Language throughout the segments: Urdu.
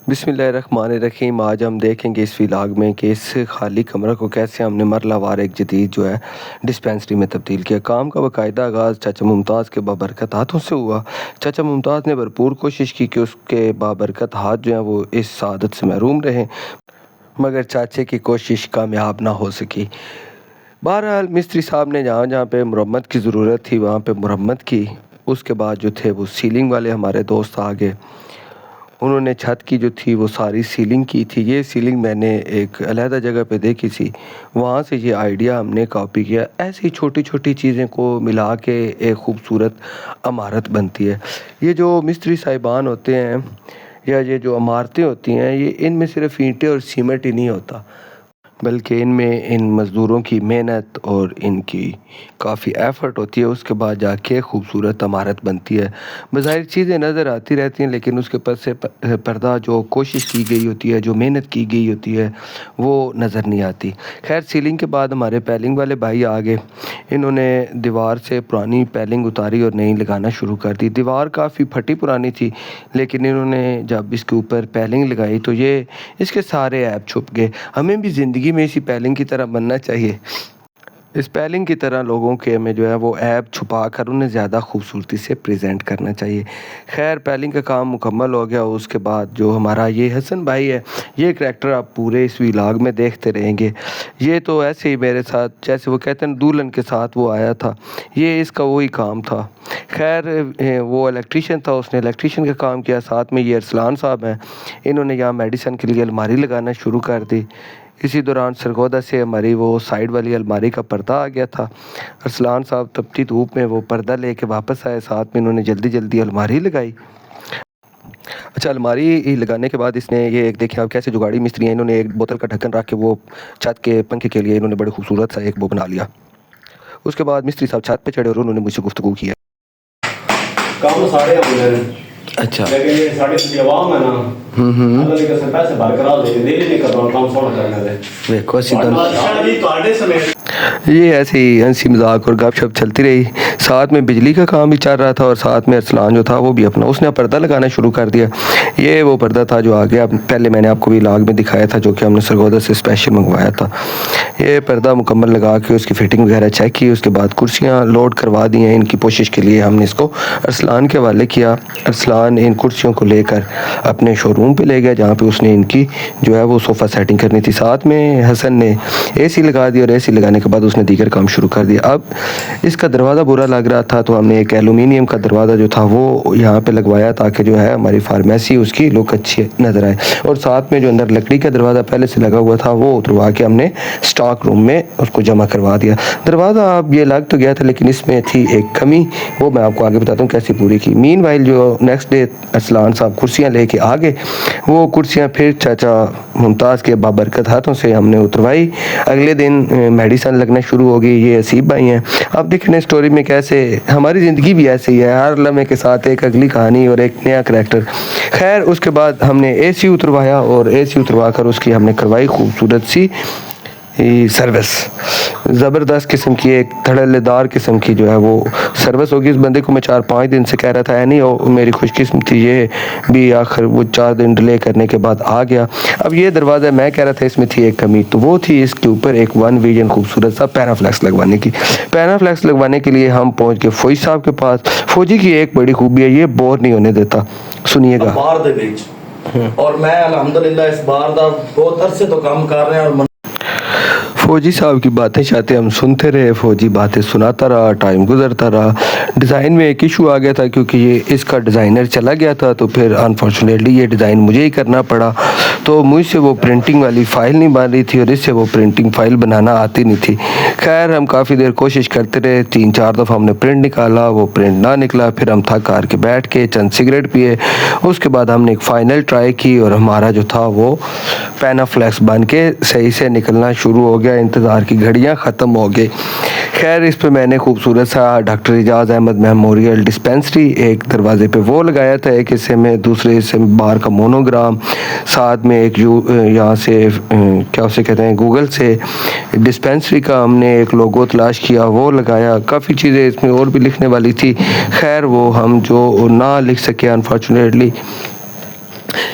بسم اللہ الرحمن الرحیم۔ آج ہم دیکھیں گے اس ولاگ میں کہ اس خالی کمرہ کو کیسے ہم نے مرلہ وار ایک جدید جو ہے ڈسپینسری میں تبدیل کیا۔ کام کا باقاعدہ آغاز چچا ممتاز کے بابرکت ہاتھوں سے ہوا۔ چچا ممتاز نے بھرپور کوشش کی کہ اس کے بابرکت ہاتھ جو ہیں وہ اس سعادت سے محروم رہیں، مگر چاچے کی کوشش کامیاب نہ ہو سکی۔ بہرحال مستری صاحب نے جہاں جہاں پہ مرمت کی ضرورت تھی وہاں پہ مرمت کی۔ اس کے بعد جو تھے وہ سیلنگ والے ہمارے دوست آگے، انہوں نے چھت کی جو تھی وہ ساری سیلنگ کی تھی۔ یہ سیلنگ میں نے ایک علیحدہ جگہ پہ دیکھی تھی، وہاں سے یہ آئیڈیا ہم نے کاپی کیا۔ ایسی چھوٹی چھوٹی چیزیں کو ملا کے ایک خوبصورت عمارت بنتی ہے۔ یہ جو مستری صاحبان ہوتے ہیں یا یہ جو عمارتیں ہوتی ہیں، یہ ان میں صرف اینٹیں اور سیمنٹ ہی نہیں ہوتا، بلکہ ان میں ان مزدوروں کی محنت اور ان کی کافی ایفرٹ ہوتی ہے۔ اس کے بعد جا کے خوبصورت عمارت بنتی ہے۔ بظاہر چیزیں نظر آتی رہتی ہیں لیکن اس کے پس سے پردہ جو کوشش کی گئی ہوتی ہے، جو محنت کی گئی ہوتی ہے، وہ نظر نہیں آتی۔ خیر سیلنگ کے بعد ہمارے پیلنگ والے بھائی آگے، انہوں نے دیوار سے پرانی پیلنگ اتاری اور نئی لگانا شروع کر دی۔ دیوار کافی پھٹی پرانی تھی لیکن انہوں نے جب اس کے اوپر پیلنگ لگائی تو یہ اس کے سارے عیب چھپ گئے۔ ہمیں بھی زندگی میں اسی پیلنگ کی طرح بننا چاہیے، اس پیلنگ کی طرح لوگوں کے ہمیں جو ہے وہ عیب چھپا کر انہیں زیادہ خوبصورتی سے پریزنٹ کرنا چاہیے۔ خیر پیلنگ کا کام مکمل ہو گیا۔ اس کے بعد جو ہمارا یہ حسن بھائی ہے، یہ کریکٹر آپ پورے اس ولاگ میں دیکھتے رہیں گے۔ یہ تو ایسے ہی میرے ساتھ جیسے وہ کہتے ہیں دولہن کے ساتھ وہ آیا تھا، یہ اس کا وہی کام تھا۔ خیر وہ الیکٹریشین تھا، اس نے الیکٹریشین کا کام کیا۔ ساتھ میں یہ ارسلان صاحب ہیں، انہوں نے یہاں میڈیسن کے لیے الماری لگانا شروع کر دی۔ اسی دوران سرگودا سے ہماری وہ سائیڈ والی الماری کا پردہ آ گیا تھا۔ ارسلان صاحب تپتی دھوپ میں وہ پردہ لے کے واپس آئے، ساتھ میں انہوں نے جلدی جلدی الماری لگائی۔ اچھا الماری لگانے کے بعد اس نے یہ ایک دیکھیں آپ کیسے جگاڑی مستری ہیں، انہوں نے ایک بوتل کا ڈھکن رکھ کے وہ چھت کے پنکھے کے لیے انہوں نے بڑے خوبصورت سا ایک وہ بنا لیا۔ اس کے بعد مستری صاحب چھت پہ چڑھے اور انہوں نے مجھ سے گفتگو کی ہے۔ کام سارے ہوتے ہیں، اچھا لیکن یہ ساڑی سی عوام ہے نا، اللہ کے قسم پیسے برقرار دے دل نہیں کرتا کام سونا کرنے دے۔ دیکھو اسی دن جی تواڈے سمیت یہ ایسے ہی ہنسی مذاق اور گپ شپ چلتی رہی۔ ساتھ میں بجلی کا کام بھی چل رہا تھا اور ساتھ میں ارسلان جو تھا وہ بھی اپنا اس نے پردہ لگانا شروع کر دیا۔ یہ وہ پردہ تھا جو آگے پہلے میں نے آپ کو ولاگ میں دکھایا تھا، جو کہ ہم نے سرگودا سے اسپیشل منگوایا تھا۔ یہ پردہ مکمل لگا کے اس کی فٹنگ وغیرہ چیک کی، اس کے بعد کرسیاں لوڈ کروا دی ہیں۔ ان کی کوشش کے لیے ہم نے اس کو ارسلان کے حوالے کیا۔ ارسلان ان کرسیوں کو لے کر اپنے شو روم پہ لے گیا جہاں پہ اس نے ان کی جو ہے وہ صوفہ سیٹنگ کرنی تھی۔ ساتھ میں حسن نے اے سی لگا دی اور اے سی لگانے کے بعد اس نے دیگر کام شروع کر دیا۔ اب اس کا دروازہ برا لگ رہا تھا تو ہم نے ایک ایلومینیم کا دروازہ جو تھا وہ یہاں پہ لگوایا تاکہ جو ہے ہماری فارمیسی اس کی لک اچھی نظر آئے، اور ساتھ میں جو اندر لکڑی کا دروازہ پہلے سے لگا ہوا تھا وہ اتروا کے ہم نے سٹاک روم میں اس کو جمع کروا دیا۔ دروازہ اب یہ لگ تو گیا تھا لیکن اس میں تھی ایک کمی، وہ میں آپ کو آگے بتاتا ہوں کیسے پوری کی۔ مین وائل جو نیکسٹ ڈے ارسلان صاحب کرسیاں لے کے آگے، وہ کرسیاں پھر چاچا ممتاز کے بابرکت ہاتھوں سے ہم نے اتروائی۔ اگلے دن میڈیسن لگنا شروع ہو گئی۔ یہ اسیب بھائی ہیں، اب دیکھنے اسٹوری میں کیسے ہماری زندگی بھی ایسے ہی ہے، ہر لمحے کے ساتھ ایک اگلی کہانی اور ایک نیا کریکٹر۔ خیر اس کے بعد ہم نے اے سی اتروایا اور اے سی اتروا کر اس کی ہم نے کروائی خوبصورت سی سروس، زبردست قسم کی ایک دھڑلے دار قسم کی جو ہے وہ سروس ہوگی۔ اس بندے کو میں 4-5 دن سے کہہ رہا تھا نہیں ہو، میری خوش قسمتی یہ بھی آخر وہ 4 دن ڈیلے کرنے کے بعد آ گیا۔ اب یہ دروازہ میں کہہ رہا تھا اس میں تھی ایک کمی، تو وہ تھی اس کے اوپر ایک ون ویژن خوبصورت سا پینافلیکس لگوانے کی۔ پینافلیکس لگوانے کے لیے ہم پہنچ گئے فوجی صاحب کے پاس۔ فوجی کی ایک بڑی خوبی ہے، یہ بور نہیں ہونے دیتا، سنیے گا۔ بار دے وچ اور میں الحمدللہ اس بار دا بہت عرصے تو کام کر رہے ہیں۔ فوجی صاحب کی باتیں شاتیں ہم سنتے رہے، فوجی باتیں سناتا رہا، ٹائم گزرتا رہا۔ ڈیزائن میں ایک ایشو آ گیا تھا کیونکہ یہ اس کا ڈیزائنر چلا گیا تھا، تو پھر انفارچونیٹلی یہ ڈیزائن مجھے ہی کرنا پڑا۔ تو مجھ سے وہ پرنٹنگ والی فائل نہیں بن رہی تھی اور اس سے وہ پرنٹنگ فائل بنانا آتی نہیں تھی۔ خیر ہم کافی دیر کوشش کرتے رہے، 3-4 دفعہ ہم نے پرنٹ نکالا، وہ پرنٹ نہ نکلا۔ پھر ہم تھک ہار کے بیٹھ کے چند سگریٹ پیے، اس کے بعد ہم نے ایک فائنل ٹرائی کی اور ہمارا جو تھا وہ پینافلیکس بن کے صحیح سے نکلنا شروع ہو گیا۔ انتظار کی گھڑیاں ختم ہو گئی۔ خیر اس پہ میں نے خوبصورت سا ڈاکٹر اعجاز احمد میموریل ڈسپینسری ایک دروازے پہ وہ لگایا تھا، ایک حصے میں، دوسرے حصے میں باہر کا مونوگرام، ساتھ میں ایک یہاں سے کیا اسے کہتے ہیں گوگل سے ڈسپینسری کا ہم نے ایک لوگو تلاش کیا، وہ لگایا۔ کافی چیزیں اس میں اور بھی لکھنے والی تھی، خیر وہ ہم جو نہ لکھ سکے انفارچونیٹلی۔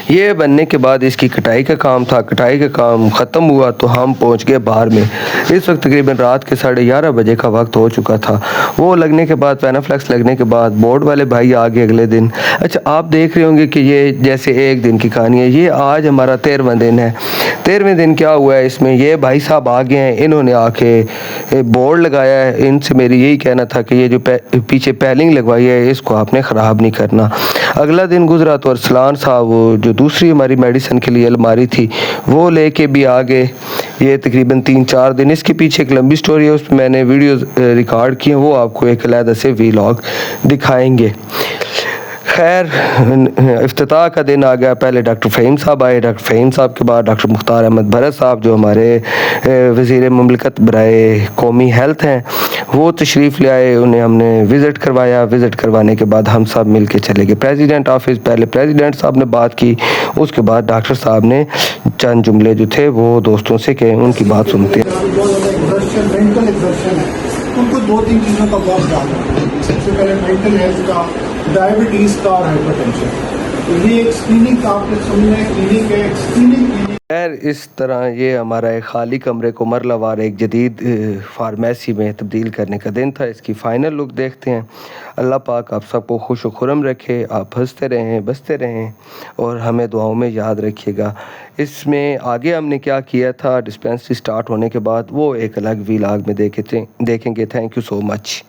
یہ بننے کے بعد اس کی کٹائی کا کام تھا. کٹائی کا کام ختم ہوا تو ہم پہنچ گئے بار میں. اس وقت تقریباً رات کے 11:30 بجے کا وقت ہو چکا تھا. وہ لگنے کے بعد پینافلیکس لگنے کے بعد بورڈ والے بھائی آگے اگلے دن. اچھا آپ دیکھ رہے ہوں گے کہ یہ جیسے ایک دن کی کہانی ہے. یہ آج ہمارا 13واں دن ہے. 13ویں دن کیا ہوا ہے اس میں، یہ بھائی صاحب آگے ہیں، انہوں نے آ کے بورڈ لگایا ہے. ان سے میری یہی کہنا تھا کہ یہ جو پیچھے پیلنگ لگوائی ہے اس کو آپ نے خراب نہیں کرنا. اگلا دن گزرا تو ارسلان صاحب وہ جو دوسری ہماری میڈیسن کے لیے الماری تھی وہ لے کے بھی آ گئے. یہ تقریباً 3-4 دن. اس کے پیچھے ایک لمبی سٹوری ہے، اس میں نے ویڈیوز ریکارڈ کی ہیں، وہ آپ کو ایک علیحدہ سے ویلاگ دکھائیں گے. خیر افتتاح کا دن آ گیا. پہلے ڈاکٹر فہیم صاحب آئے. ڈاکٹر فہیم صاحب کے بعد ڈاکٹر مختار احمد بھرت صاحب جو ہمارے وزیر مملکت برائے قومی ہیلتھ ہیں، وہ تشریف لے آئے. انہیں ہم نے وزٹ کروایا. وزٹ کروانے کے بعد ہم سب مل کے چلے گئے پریزیڈنٹ آفس. پہلے پریزیڈنٹ صاحب نے بات کی، اس کے بعد ڈاکٹر صاحب نے چند جملے جو تھے وہ دوستوں سے کہے. ان کی بات سنتے ہیں. مینٹل ایگزرشن ہے، ان کو 2-3 چیزوں کا بہت خیال رکھنا ہے. سب سے پہلے مینٹل ہیلتھ کا، ڈائبٹیز کا اور ہائپر ٹینشن. یہ ایک اسکریننگ کا آپ نے سننا ہے، کلینک ہے، اسکریننگ کلینک. خیر اس طرح یہ ہمارا ایک خالی کمرے کو مرلہ وار ایک جدید فارمیسی میں تبدیل کرنے کا دن تھا. اس کی فائنل لک دیکھتے ہیں. اللہ پاک آپ سب کو خوش و خرم رکھے. آپ ہنستے رہیں، بستے رہیں اور ہمیں دعاؤں میں یاد رکھیے گا. اس میں آگے ہم نے کیا کیا تھا ڈسپینسری سٹارٹ ہونے کے بعد وہ ایک الگ ویلاگ میں دیکھیں گے. Thank you so much.